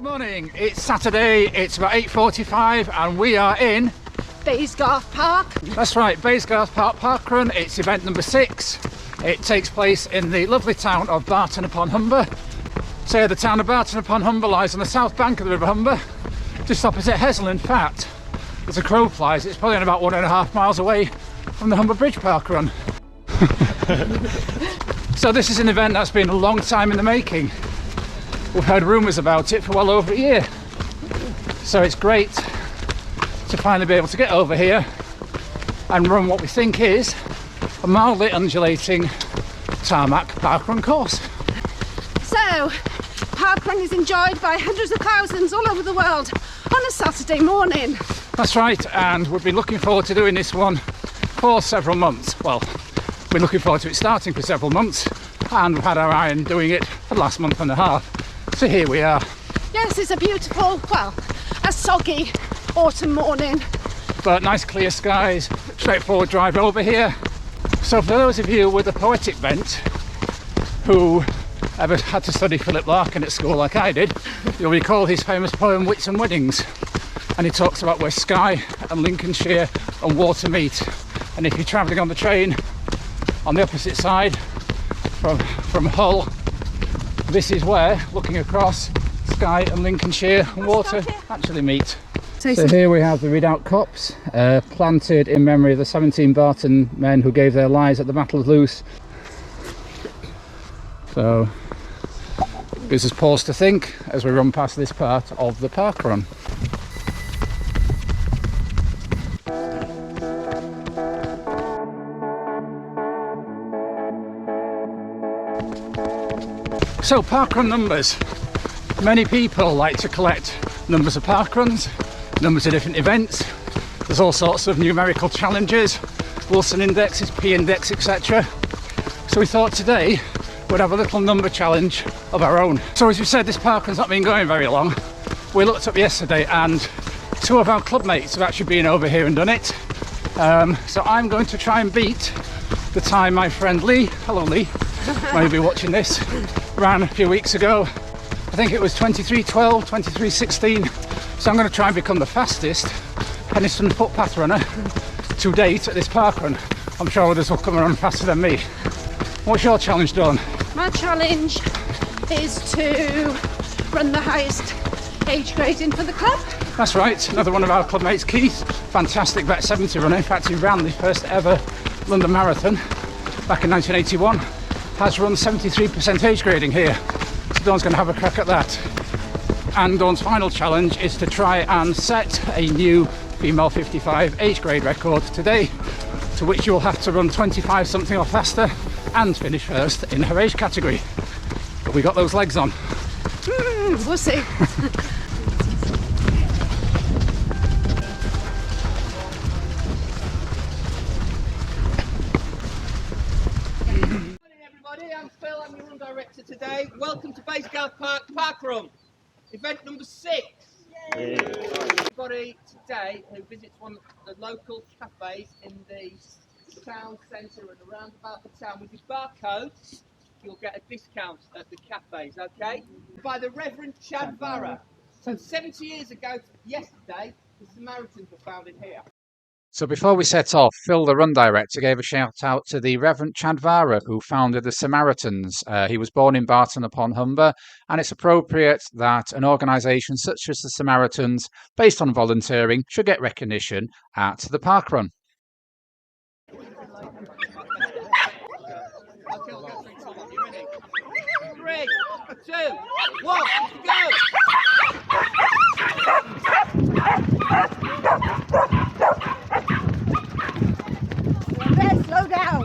morning, it's Saturday, it's about 8:45 and we are in Baysgarth Park. That's right, Baysgarth Park parkrun. It's event number 6. It takes place in the lovely town of Barton upon Humber. So the town of Barton upon Humber lies on the south bank of the River Humber, just opposite Hesel. In fact, as a crow flies, it's probably about 1.5 miles away from the Humber Bridge parkrun. So this is an event that's been a long time in the making. We've heard rumours about it for well over a year. So it's great to finally be able to get over here and run what we think is a mildly undulating tarmac parkrun course. So, parkrun is enjoyed by hundreds of thousands all over the world on a Saturday morning. That's right, and we've been looking forward to doing this one for several months. Well, we've been looking forward to it starting for several months, and we've had our eye on doing it for the last month and a half. So here we are. Yes, it's a beautiful, well, a soggy autumn morning. But nice clear skies, straightforward drive over here. So for those of you with a poetic bent who ever had to study Philip Larkin at school like I did, you'll recall his famous poem Wits and Weddings. And he talks about where Skye and Lincolnshire and water meet. And if you're travelling on the train on the opposite side from Hull, this is where, looking across, Skye and Lincolnshire and water actually meet. So here we have the Redoubt Copse, planted in memory of the 17 Barton men who gave their lives at the Battle of Loos. So, gives us pause to think as we run past this part of the parkrun. So, parkrun numbers. Many people like to collect numbers of parkruns, numbers of different events. There's all sorts of numerical challenges, Wilson indexes, P index, etc. So we thought today we'd have a little number challenge of our own. So as we said, this parkrun's not been going very long. We looked up yesterday and 2 of our club mates have actually been over here and done it. So I'm going to try and beat the time my friend Lee, hello Lee, maybe watching this, ran a few weeks ago. I think it was 23:12, 23:16. So I'm going to try and become the fastest Penistone footpath runner to date at this parkrun. I'm sure others will come around faster than me. What's your challenge, Dawn? My challenge is to run the highest age grading for the club. That's right, another one of our club mates, Keith, fantastic vet 70 runner. In fact, he ran the first ever London Marathon back in 1981. Has run 73% age grading here. So Dawn's going to have a crack at that. And Dawn's final challenge is to try and set a new female 55 age grade record today, to which you will have to run 25 something or faster and finish first in her age category. But we got those legs on. We'll see. I'm Phil, I'm your run director today. Welcome to Baysgarth Park parkrun, event number 6. Yay. Everybody today who visits one of the local cafes in the town centre and around about the town with your barcodes, you'll get a discount at the cafes, okay? By the Reverend Chad Varra. So 70 years ago yesterday, the Samaritans were founded here. So before we set off, Phil, the run director, gave a shout out to the Reverend Chad Varra, who founded the Samaritans. He was born in Barton upon Humber, and it's appropriate that an organisation such as the Samaritans, based on volunteering, should get recognition at the parkrun. 3, 2, 1, go! Slow down.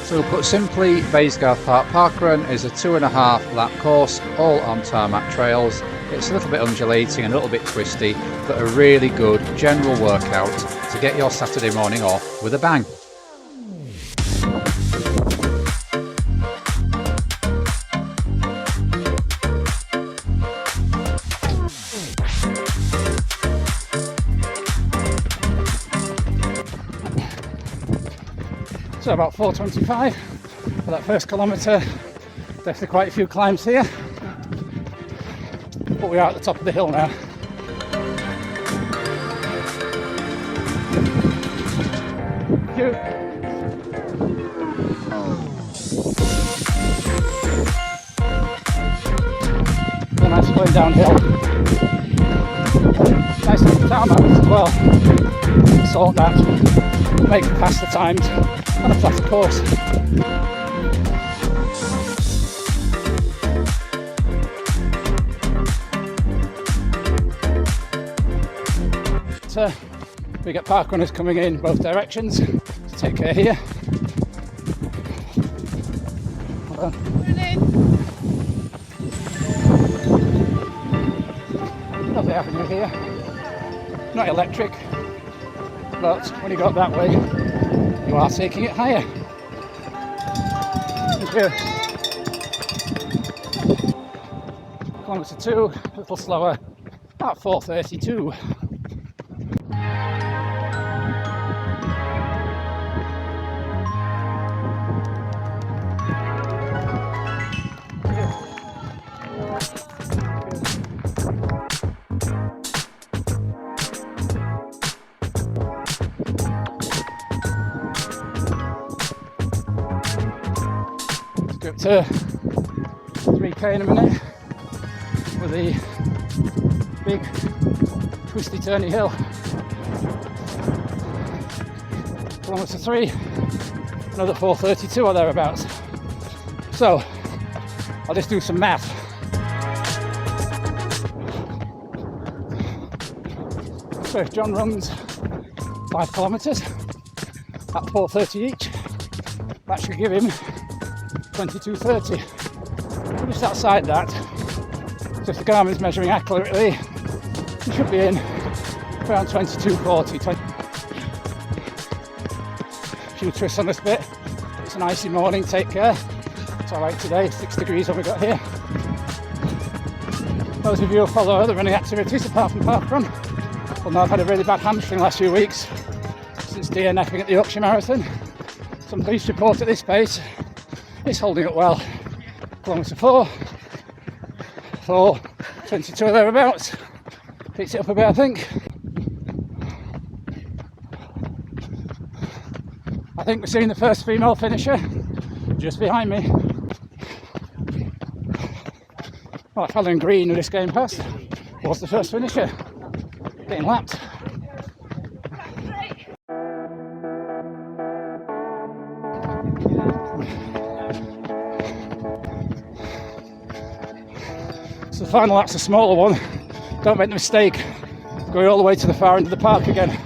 So put simply, Baysgarth Park parkrun is a 2.5 lap course, all on tarmac trails, It's a little bit undulating and a little bit twisty, but a really good general workout to get your Saturday morning off with a bang. So about 4:25 for that first kilometre. Definitely quite a few climbs here, but we are at the top of the hill now. Thank you. A nice going downhill. Nice little tarmac as well. Sort that, make it past the times on a flatter course. We get park runners coming in both directions, so take care here. Hold on. Lovely avenue here. Not electric, but when you go up that way, you are taking it higher. Thank you. Kilometre 2, a little slower, about 4:32. Let's go to 3k in a minute with the big twisty turny hill. Kilometre 3, another 4:32 or thereabouts. So I'll just do some math. So if John runs 5 kilometres at 4:30 each, that should give him 22:30. Just outside that, so if the Garmin's measuring accurately, he should be in around 22:40. A few twists on this bit. It's an icy morning, take care. It's alright today, 6 degrees when we got here. Those of you who follow other running activities apart from parkrun will know I've had a really bad hamstring last few weeks since DNFing at the Yorkshire Marathon. So I'm pleased to report at this pace it's holding up well. Kilometre 4, 4:22 or thereabouts. Picked it up a bit, I think. I think we're seeing the first female finisher just behind me. Well, that fellow in green who just came past was the first finisher, getting lapped. So the final lap's a smaller one. Don't make the mistake of going all the way to the far end of the park again.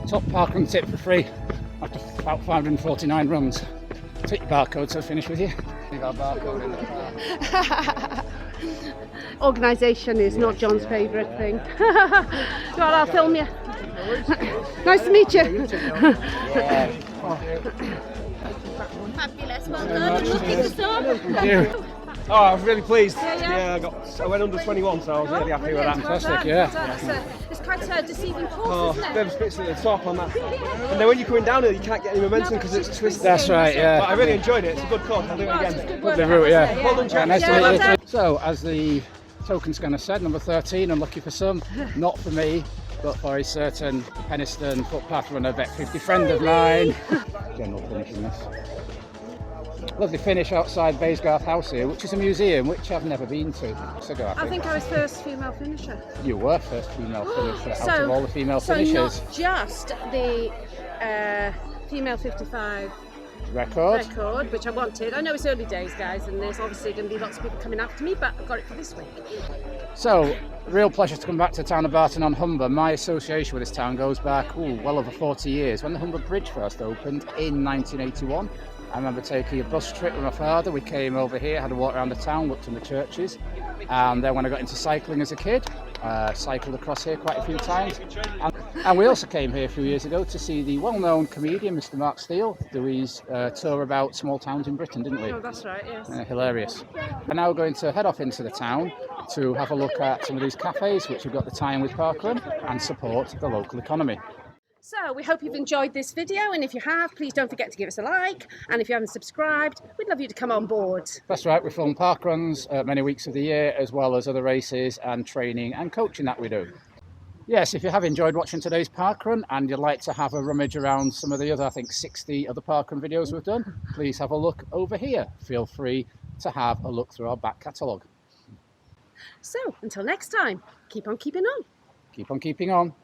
Top parkrun tip for free after about 549 runs. Take your barcode so I'll finish with you. Leave our barcode in there. Organisation is not John's favourite thing. Go on, I'll film you. Nice to meet you. Fabulous, well done. Looking for some. Thank you. Oh, I was really pleased. I went under 21, so I was really happy with that. Fantastic, yeah. It's quite a deceiving course, Oh, isn't it? there's bits at the top on that. And then when you're coming down here, you can't get any momentum because it's twisted. That's right, yeah. But I really enjoyed it. It's a good course. I'll do it again. Lovely route, yeah. Well done, Nice to chaps. meet you. So, as the token scanner said, number 13, unlucky for some, not for me. but for a certain Penistone footpath runner, vet 50 friend of mine. General finishing this. Lovely finish outside Baysgarth House here, which is a museum which I've never been to. I think I was first female finisher. You were first female finisher out of all the female finishers. So not just the female 55 record, which I wanted. I know it's early days, guys, and there's obviously going to be lots of people coming after me, but I've got it for this week. So, real pleasure to come back to the town of Barton on Humber. My association with this town goes back well over 40 years. When the Humber Bridge first opened in 1981, I remember taking a bus trip with my father. We came over here, had a walk around the town, looked in the churches, and then when I got into cycling as a kid, cycled across here quite a few times. And we also came here a few years ago to see the well-known comedian Mr. Mark Steele do his tour about small towns in Britain, didn't we? Oh, that's right, yes. Hilarious. We're now going to head off into the town to have a look at some of these cafes which have got the tie-in with parkrun and support the local economy. So we hope you've enjoyed this video, and if you have, please don't forget to give us a like, and if you haven't subscribed, we'd love you to come on board. That's right, we film parkruns many weeks of the year, as well as other races and training and coaching that we do. Yes, if you have enjoyed watching today's parkrun and you'd like to have a rummage around some of the other, I think 60 other parkrun videos we've done, please have a look over here. Feel free to have a look through our back catalogue. So until next time, keep on keeping on. Keep on keeping on.